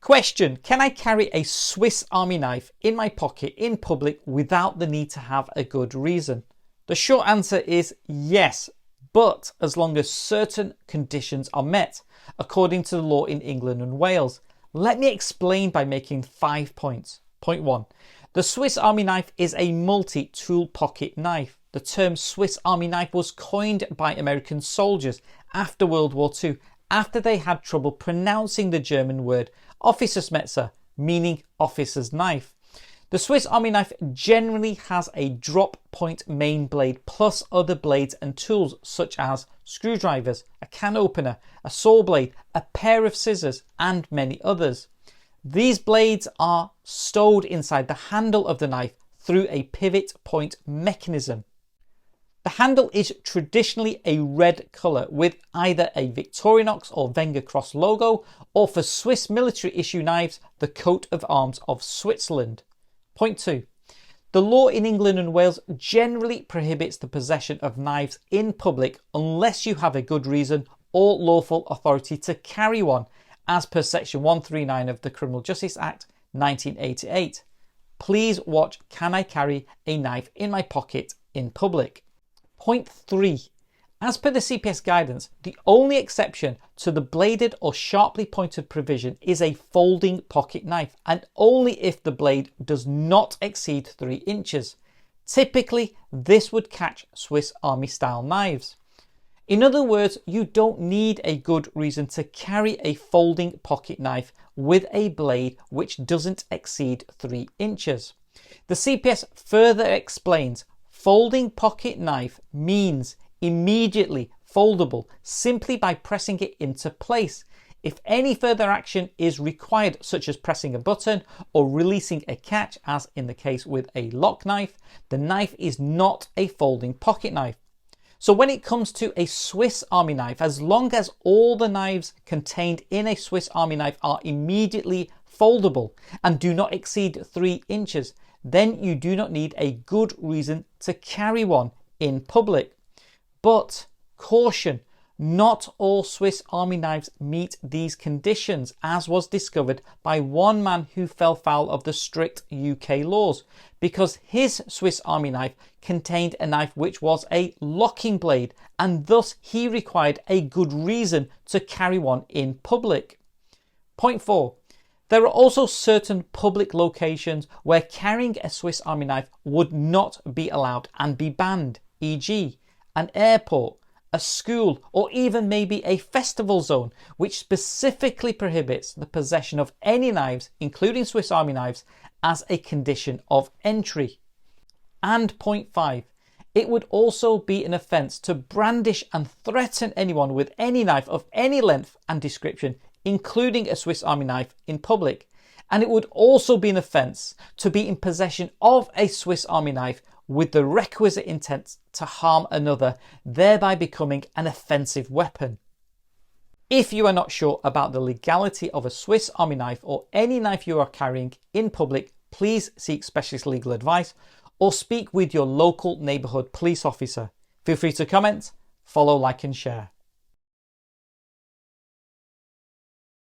Question: can I carry a Swiss Army knife in my pocket in public without the need to have a good reason? The short answer is yes, but as long as certain conditions are met, according to the law in England and Wales. Let me explain by making 5 points. Point 1. The Swiss Army knife is a multi-tool pocket knife. The term Swiss Army knife was coined by American soldiers after World War II, after they had trouble pronouncing the German word Officersmesser, meaning officer's knife. The Swiss Army knife generally has a drop point main blade plus other blades and tools such as screwdrivers, a can opener, a saw blade, a pair of scissors, and many others. These blades are stowed inside the handle of the knife through a pivot point mechanism. The handle is traditionally a red colour with either a Victorinox or Wenger Cross logo, or for Swiss military issue knives, the coat of arms of Switzerland. Point 2. The law in England and Wales generally prohibits the possession of knives in public unless you have a good reason or lawful authority to carry one, as per section 139 of the Criminal Justice Act 1988. Please watch Can I Carry a Knife in My Pocket in Public? Point 3. As per the CPS guidance, the only exception to the bladed or sharply pointed provision is a folding pocket knife, and only if the blade does not exceed 3 inches. Typically, this would catch Swiss Army style knives. In other words, you don't need a good reason to carry a folding pocket knife with a blade which doesn't exceed 3 inches. The CPS further explains folding pocket knife means immediately foldable simply by pressing it into place. If any further action is required, such as pressing a button or releasing a catch, as in the case with a lock knife, the knife is not a folding pocket knife. So when it comes to a Swiss Army knife, as long as all the knives contained in a Swiss Army knife are immediately foldable and do not exceed 3 inches, then you do not need a good reason to carry one in public. But caution, not all Swiss Army knives meet these conditions, as was discovered by one man who fell foul of the strict UK laws, because his Swiss Army knife contained a knife which was a locking blade, and thus he required a good reason to carry one in public. Point 4. There are also certain public locations where carrying a Swiss Army knife would not be allowed and be banned, e.g. an airport, a school, or even maybe a festival zone, which specifically prohibits the possession of any knives, including Swiss Army knives, as a condition of entry. And point 5. It would also be an offence to brandish and threaten anyone with any knife of any length and description, including a Swiss Army knife, in public. And it would also be an offence to be in possession of a Swiss Army knife with the requisite intent to harm another, thereby becoming an offensive weapon. If you are not sure about the legality of a Swiss Army knife or any knife you are carrying in public, please seek specialist legal advice or speak with your local neighbourhood police officer. Feel free to comment, follow, like and share.